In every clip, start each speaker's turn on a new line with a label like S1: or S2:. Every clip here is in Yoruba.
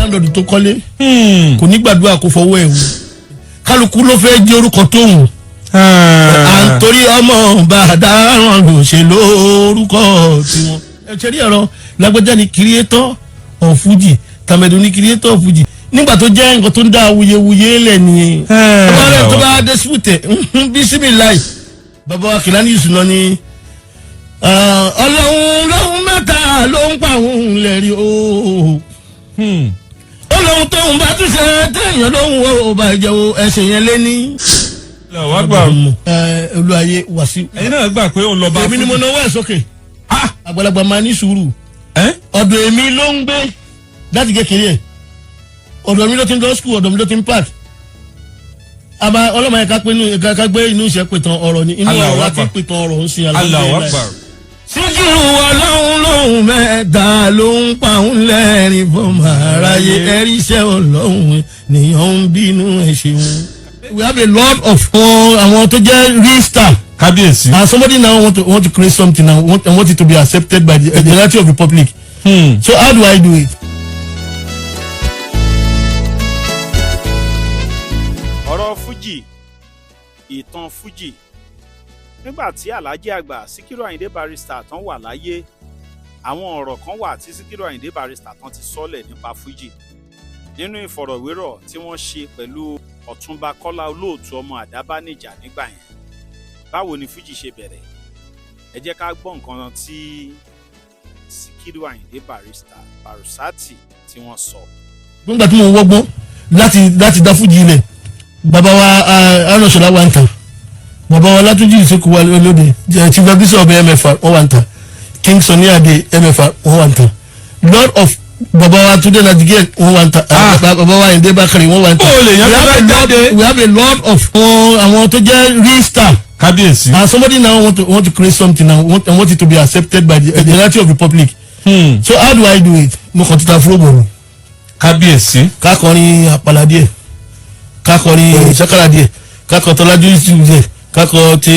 S1: láńdọ̀dù tó kọ́lé kò ní gbàdúrà kó fọwọ́ ẹ̀ wò kálukú ló fẹ́ jẹ́ orúkọ tóun à ń torí ọmọ bàdáràn ló ṣe lórúkọ tiwọn. ẹ ṣe rí ọ̀rọ̀ lágbájá ni creator of Fuji tàmẹ̀dù ni creator of Fuji nígbà tó jẹ́ nǹkan tó ń dá awuyewuye lẹ̀ nìyẹn. ọba tó bá dẹ́sípùtẹ̀ bísímìláì bàbá wa Kìlání Yusuf náà ni ọlọ́run mẹ́ta ló ń pa òun lẹ́rìí o. ọlọ́run tóun bá tún ṣe téèyàn lóhùn ó bàjẹ́ o ẹ̀sìn yẹn lé ní.
S2: wàá gbà
S1: olùwàyè Wàsíù.
S2: ẹ̀yin náà gbà pé òun lọ bá
S1: èmi ni mo náwó ẹ̀ sókè. àgbàlagbà máa ní sùúrù. ọ̀dọ̀ èmi ló ń gbé láti kékeré ẹ̀ ọ̀dọ̀ mi ló ti ń lọ skul ọ̀dọ̀ mi ló ti ń pàt. àbá ọlọ́mọ yẹn ká gbé inú iṣẹ́ pẹ̀tàn ọ̀rọ̀ ni inú ọ̀rọ̀ láti pẹ̀tàn ọ̀rọ̀ ń sin
S2: aláwọ̀
S1: síkírù ọlọ́run lóhùn mẹ́ta ló ń pa òun lẹ́rìn fún aráyé ẹ̀rí iṣẹ́ ọlọ́run nìyẹn ń bínú ẹ̀ ṣeun. we have a lot of àwọn tó jẹ́ real star.
S2: kábíyèsí.
S1: and somebody now want to create something and want it to be accepted by the majority of the public. So how do I do it?
S3: ọ̀rọ̀ Fuji ìtàn Fuji nígbà tí Alhaji àgbà Síkírù Àyìndé Barrister tán wà láyé àwọn ọ̀rọ̀ kan wà tí Síkírù Àyìndé Barrister tán ti sọ́lẹ̀ nípa Fuji nínú ìfọ̀rọ̀wérọ̀ tí wọ́n ṣe pẹ̀lú Ọ̀túnba Kọ́lá Olóòtú ọmọ Àdábánijà nígbà yẹn. Báwo ni Fuji ṣe bẹ̀rẹ̀? Ẹ jẹ́ ká gbọ́ nǹkan tí Síkírù Àyìndé Barrister tí wọ́n sọ.
S1: nígbà tí mo wọ́gbọ́n láti dá Fuji ilẹ̀ bàbá wa aránṣọ́lá wa ń tàn bàbá wa Látúnjí Ìsókù wa lóde chief abdulsa ọbẹ̀ MFR wọ́n wà ń tàn King Sunny Adé MFR wọ́n wà ń tàn Lord of bàbá wa Túndé Nàdìgẹ́ wọ́n wà ń tàn bàbá wa Àyìndé Bákàrè wọ́n wà ń tàn. we have a lot of àwọn tó jẹ́ real star.
S2: kábíyèsí.
S1: and somebody now want to create something and want it to be accepted by the majority of the public. So how do I do it? mo kàn títa fúrúgbò ni.
S2: kábíyèsí.
S1: kákọrin àpàlà díẹ̀ kákọrin sakara díẹ̀ kákọ Tọ́lájú Yusuf díẹ̀ kákọ ti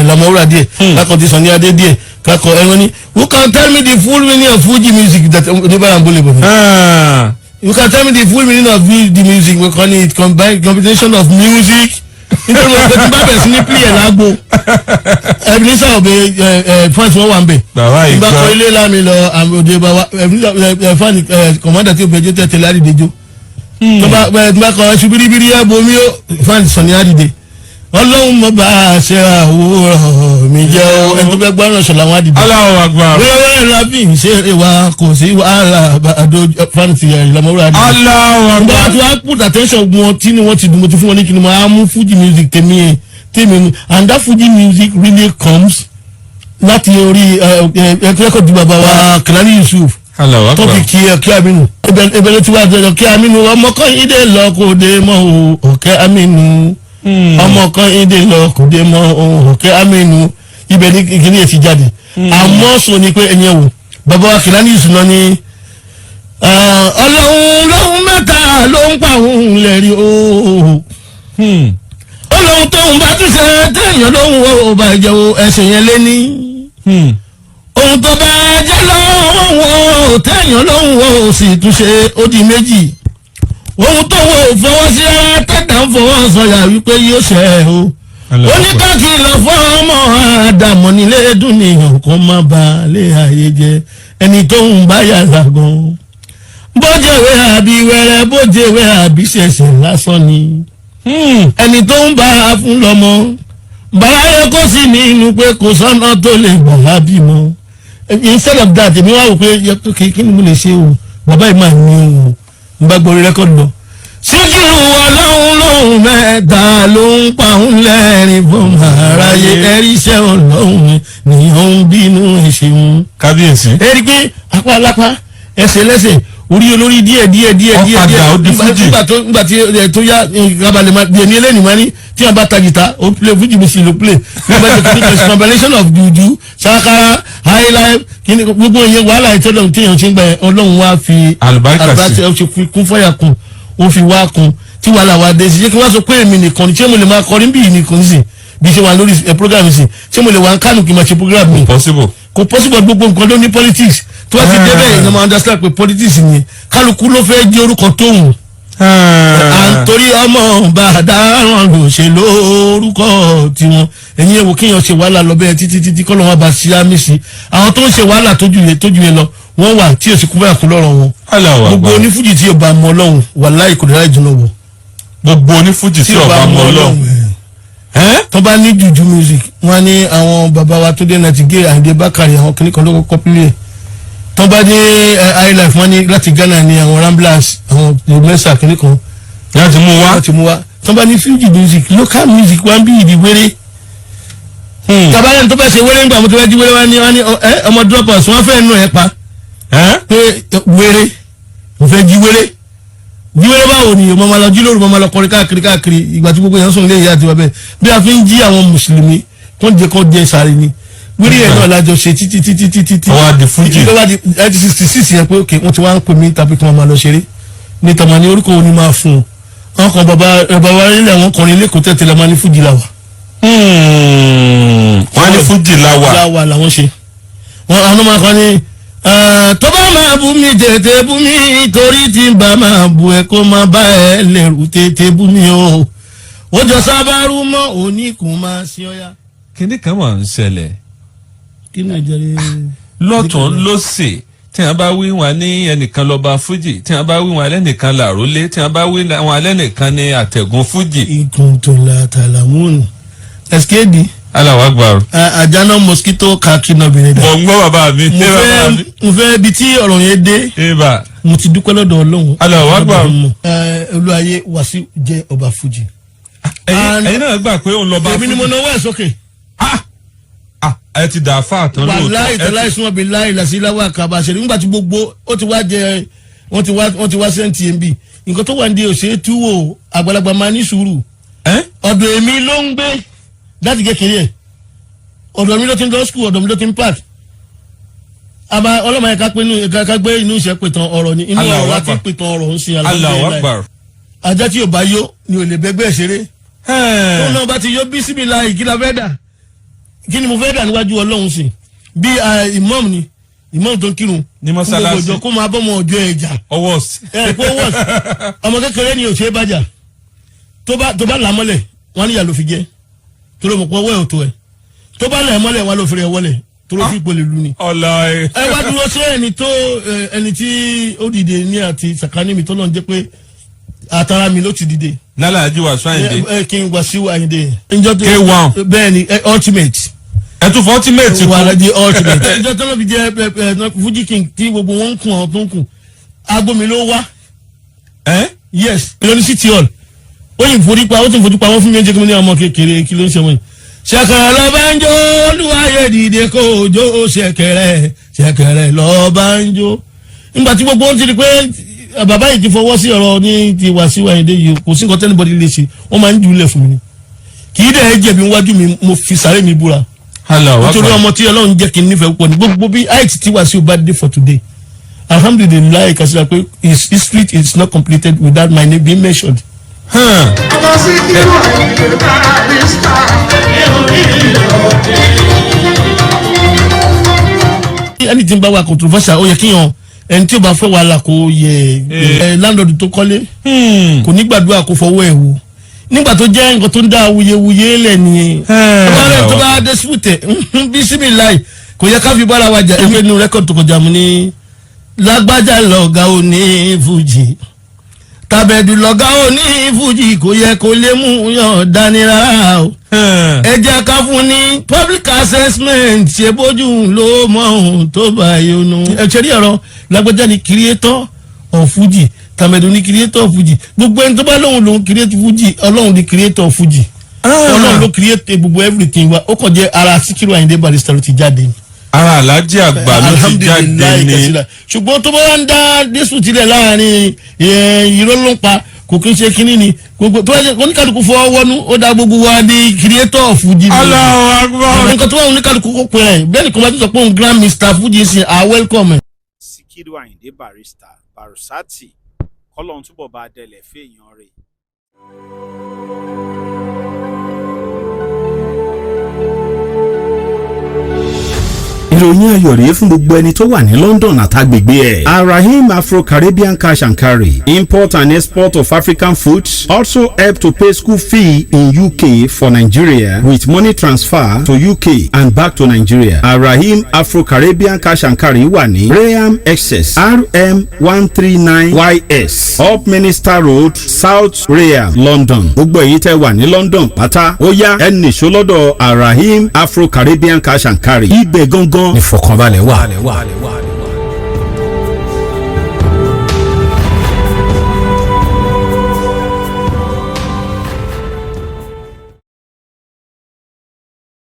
S1: Lamọwúrà díẹ̀ kákọ ti Sunny Adé díẹ̀ kákọ ẹran ní. who can tell me the full meaning of Fuji music that oníbàràǹbólè bọ̀ mi. you can tell me the full meaning of the music we call it combination of music. nítorí wọn pẹ̀lú bá bẹ̀rẹ̀ sí ní pílẹ̀ lágbo Ebenezer Obey fans wọn wà ń bẹ̀. ìgbà kan ilé láàmì lọ àmì òde bá wa fani kọ̀mọ́dà tí òbẹ̀jọ́ tẹ̀ tẹ̀lé àdìdẹ́jọ́. tó bá kọ́ ṣubiribiri ẹ̀ bomi ó fani Sunny Adé ọlọ́run mo bá a ṣe àwòrán mi jẹ́ o ẹni tó bẹ́ gbọ́ràn ṣọlá wọn àdìdẹ́.
S2: aláwọ̀ àgbà.
S1: wẹ́rẹ́ lábì ń ṣe wa kò sí wàhálà àdó fani ti Lamọwúrà àdìdẹ́.
S2: aláwọ̀ àgbà.
S1: nígbà tí wọ́n put attention gun ọtí ni wọ́n ti dùn mo ti fún wọn ní kí ni mo á mú Fuji music tèmi mu and that Fuji music really comes láti orí ẹ̀kọ́ di bàbá wa Kìlání Yusuf tó fi kí Aminu ẹbẹ̀ ló ti wá jẹjọ kí Aminu ọmọ kan yìí dé lọ kó dé mọ́ o Ọ̀kẹ́ Aminu ọmọ kan yìí dé lọ kó dé mọ́ o Ọ̀kẹ́ Aminu ibẹ̀ ní kíní ẹ̀ ti jáde àmọ́ sọ ni pé ẹ̀yẹ wò bàbá wa Kìlání Yusuf náà ni ọlọ́run mẹ́ta ló ń pa òun lẹ́rìí o. ọlọ́run tóun bá tún ṣe téèyàn lóhùn ó bàjẹ́ o ẹ̀sìn yẹn lé ní. ohun tó bá jẹ́ lọ́wọ́ téèyàn lóhùn ó sì tún ṣe ó di méjì. ohun tó wò fọwọ́ sí tẹ́tà ń fọwọ́ sọ̀yà wípé yóò ṣe o. oníkàkìlọ̀ fún ọmọ àdàmọ̀ nílé dùn nìyàn kó má ba lé ayé jẹ ẹni tó ń bá yàrá gan. bójèwé àbí wẹrẹ bójèwé àbí ṣẹ̀ṣẹ̀ lásán ni. ẹni tó ń bá a fún lọ́mọ bàráyé kó sì ní inú pé kò sọ́nà tó lè gbà á bímọ. instead of that èmi wá wò pé kí ni mo lè ṣe o bàbá yìí máa ní o n bá gbọ́ orí rẹ́kọ̀dù lọ. Síkírù ọlọ́run lóhùn mẹ́ta ló ń pa òun lẹ́rìn fún aráyé ẹ̀rí iṣẹ́ ọlọ́run nìyẹn ń bínú ẹ̀ṣẹ̀un.
S2: kábíyèsí.
S1: ẹ̀rí pé apá alápá ẹsẹ̀ lẹ́sẹ̀ orí olórí díẹ̀ nígbà tí tó yá gabalẹ̀ máa di ẹni ẹlẹ́ni máa ní tí a bá ta gìtá ó play Fuji music ló play nígbà tí kò ní combination of juju sakara high life kíni gbogbo ìyẹn wàhálà ìtọ́lọ́run tí èèyàn ṣe ń gbà ọlọ́run wá fi
S2: àlùbáríkà sí
S1: ó ṣe fi kún fọ́yà kun ó fi wá kun tí wàhálà wá dé sí ṣé kí wọ́n sọ pé èmi nìkan ni ṣé mo lè máa kọrin bí nìkan sí bí ṣe wà lórí program sí ṣé mo lè wà ń kánù kí n máa ṣe program mi.
S2: kò possible
S1: gbogbo nǹkan ló ní politics tó bá ti débẹ̀ ìyẹn máa understand pé politics ni kálukú ló fẹ́ jẹ́ orúkọ tóun à ń torí ọmọ bàdáràn ló ṣe lórúkọ tiwọn ẹ̀yin ẹ̀wò kéèyàn ṣe wàhálà lọ bẹ́ẹ̀ títí kọ́ lọ́wọ́ bá ṣí àmì sí àwọn tó ń ṣe wàhálà tójú yẹn lọ wọ́n wà tí òsì kúbẹ̀ àkú lọ́rọ̀ wọn gbogbo onífújì tí ọba mọ ọlọ́run wàláhì kò dára ìdùnnà wọ.
S2: gbogbo onífújì tí ọba mọ ọlọ́run
S1: tó bá ní jùjú music wọn ní àwọn bàbá wa tó dé nàìjíríà Àyìndé Bákàrè àwọn kìnnìkan ló kọ́kọ́ pílẹ̀ tó bá dé highlife wọn ní láti Ghana ní àwọn Ramblers àwọn mẹ́sà kìnnìkan láti mú wa tó bá ní fuji music local music wọn bí ìdí wéré tabalẹ̀ tó bá ṣe wéré ńgbà mo tó bá jí wéré wọn ní ọmọ droppers wọn fẹ́ nù ẹ̀ pa pé wéré mo fẹ́ jí wéré báwo ni mo máa lọ jí lóru mo máa lọ kọrin káàkiri ìgbà tí gbogbo yẹn sùn lé ìyá àti bàbá bí a fi ń jí àwọn mùsùlùmí kó jẹ sáré ni wírí ẹ̀ náà lájọ ṣe títí.
S2: ọwọ́ àdì fújì.
S1: ìjọba di 1966 yẹn pé ok wọ́n ti wá ń pè mí tàbí kí wọ́n máa lọ ṣeré ní tàmá ní orúkọ òní máa fún un wọn kàn bàbá wa nílẹ̀ àwọn ọkùnrin lẹ́kọ̀ọ́ tẹ̀tẹ̀lẹ̀ máa ní fújì làwà.
S2: wọ́n ní fújì
S1: làwà làwọn ṣe àwọn máa kọ́ ni tó bá máa bú mi tètè bú mi torí tí n bá máa bú ẹ kó máa bá ẹ lẹ́rù tètè bú mi o ó jọ sábàrú mọ́ oníkùn máa ṣe ọ́yá.
S2: kíní kan wà ń ṣẹlẹ̀
S1: kí ni ìjẹ́rìí.
S2: lọ́tún lọ́sẹ̀ tí wọ́n bá wí wọn ní ẹnìkan lọ́ba fújì tí wọ́n bá wí wọn lẹ́nìkan làrólé tí wọ́n bá wí wọn lẹ́nìkan ní àtẹ̀gùn fújì.
S1: ikùn tó la tàlàmúnù ẹsikẹ́ẹ̀dì.
S2: Allahu Akbar.
S1: àjànà mosquito kakínà bìnrin dà.
S2: mọ̀ ń gbọ́ bàbá mi.
S1: mo fẹ́ ibi tí ọ̀rọ̀ yẹn dé. mo ti dúpẹ́ lọ́dọ̀ Ọlọ́run.
S2: Allahu Akbar.
S1: olúwayé Wàsíù jẹ́ ọba fújì.
S2: ẹ̀yin náà gbà pé òun lọ́ba fújì.
S1: èmi ni mo náwó ẹ̀ sókè.
S2: ẹ ti dà fà tán lóòótọ́.
S1: wàláì tẹ́lá ìsúnmọ́ bíi láì làsíláwà àkàbà ṣẹlẹ̀ nígbà tí gbogbo ó ti wá jẹ wọ́n ti wá sẹ́ǹtì mb nǹkan tó wà ní òṣèré túwò àgbàlagbà máa ní sùúrù. ọ̀dọ̀ èmi ló ń gbé láti kékeré ẹ̀ ọ̀dọ̀ mi ló ti ń lọ skul ọ̀dọ̀ mi ló ti ń park àbá ọlọ́mọ yẹn ká gbé inú iṣẹ́ pìtàn ọ̀rọ̀ ni inú ọ̀rọ̀ láti pìtàn ọ̀rọ̀ ń sin
S2: aláwọ̀
S1: ajá tí ò bá yó ni ò lè bẹ́gbẹ́ ṣeré tó náà bá ti yó bí síbi la ìkíla fẹ́ dà kí ni mo fẹ́ dà níwájú Ọlọ́run sí bí imam ni imam tó ń kírun
S2: ní mọ́sálásí
S1: kó máa bọ́ ọmọ ọjọ́ ẹ̀jà
S2: ọwọ́
S1: kó wọ́ọ̀sì ọmọ kékeré ni òṣèré bàjá tó bá làmọ́lẹ̀ wọ́n ní ìyà ló fi jẹ́ tó ló mọ̀ pé ọwọ́ ẹ̀ ò tó ẹ̀ tó bá lẹ̀ mọ́lẹ̀ wà ló fẹ́rẹ̀ wọlé tó ló fi ìpolè lu ni. ẹ wá dúró sí ẹni tí ó dìde ní àti sàkání mi tó lọ́n jẹ́ pé àtàrà mi ló ti dìde.
S2: lálàájú Wasiu Ayinde.
S1: kí n Wasiu Ayinde.
S2: K1.
S1: bẹ́ẹ̀ ni ultimate.
S2: ẹ tún fọ ultimate kú.
S1: wàhálà di ultimate. ẹjọ́ tó lọ́ fi jẹ́ Fuji King tí gbogbo wọn ń kun àwọn tó ń kun aago mi ló wá. yes ìlọrin city hall ó yìn fojú pa wọ́n fún mi ẹ̀jẹ̀ kí mo ní ọmọ kékeré kí ló ń ṣe wọ́n yìí. ṣẹ̀kẹ̀rẹ̀ lọ́ba ń jó olúwayé dìde kó jó ṣẹ̀kẹ̀rẹ̀ lọ́ba ń jó. nígbà tí gbogbo wọn ti di pé bàbá yìí ti fọwọ́ sí ọ̀rọ̀ ní ti Wasiu Ayinde yìí kò sí nǹkan tẹ́nibọ́dì lè ṣe wọ́n máa ń jùlẹ̀ fún mi ni kì í dẹ̀ jẹ̀bi níwájú mi mo fi sàré mi búra. nítorí ọmọ tí Ọlọ́run jẹ́ kí n nífẹ̀ẹ́ púpọ̀ ní gbogbo bí àìtí tí Wasiu bá dé for today alhamdulilayi kasira pé his history is not completed without my name being mentioned. ẹni tí ń bá wa controversial ó yẹ kí yan ẹni tí ó bá fẹ́ wàhálà kó yẹ landlord tó kọ́lé kò ní gbàdúrà kó fọwọ́ ẹ̀ wò nígbà tó jẹ́ nǹkan tó ń dá awuyewuye lẹ̀ nìyẹn tó bá dispute bí síbi láì kò yẹ ká fi bára wa jà ẹgbẹ́ inú rẹ́kọ̀dì tó kọjá mu ní lágbájá lọ́gá òní fújì tàbẹ̀dù lọ́gá òní fújì kò yẹ kó lè mú yàn dání rárá o ẹ jẹ́ ká fún ní public assessment ṣe bójú ló mọ ohun tó bá yọnu. ẹ ṣe rí ọ̀rọ̀ lágbájá ni creator of Fuji tàbẹ̀dù ni creator of Fuji gbogbo ẹni tó bá lòun create Fuji Ọlọ́run ni creator of Fuji Ọlọ́run ló create gbogbo everything wa ó kàn jẹ́ ara Síkírù Àyìndé Barrister ló ti jáde ni.
S2: ara Alhaji Àgbà ló ti jáde ni.
S1: ṣùgbọ́n tó bá wá ń dá dísù tilẹ̀ láàrin irọ́ ló ń pa kò kí n ṣe kínní ni gbogbo tó bá ṣe oníkàlùkù fọwọ́ wọnú ó dá gbogbo wa ní creator of Fuji.
S2: Allahu Akbar.
S1: nǹkan tó wà oníkàlùkù kó pẹ́ ẹ̀ bẹ́ẹ̀ ni kò bá tó sọ pé òun grand Mr Fuji sí i welcome.
S3: Síkírù Àyìndé Barrister Barusati kọ́lọ́n túbọ̀ bá dẹlẹ̀ fèèyàn rẹ̀.
S4: ìròyìn ayọ̀ rèé fún gbogbo ẹni tó wà ní London àtàgbègbè ẹ̀. Arahim Afro-Caribbean Cash and Carry, import and export of African foods, also help to pay school fee in UK for Nigeria with money transfer to UK and back to Nigeria. Arahim Afro-Caribbean Cash and Carry wà ní Graham Excess RM 139YS Up Minister Road, South Graham, London. Gbogbo èyí tẹ́ wà ní London pátá ó yá ẹnì ìṣólọ́dọ̀ Arahim Afro-Caribbean Cash and Carry. Ibẹ̀ gangan ni fọkànbalẹ̀ wà.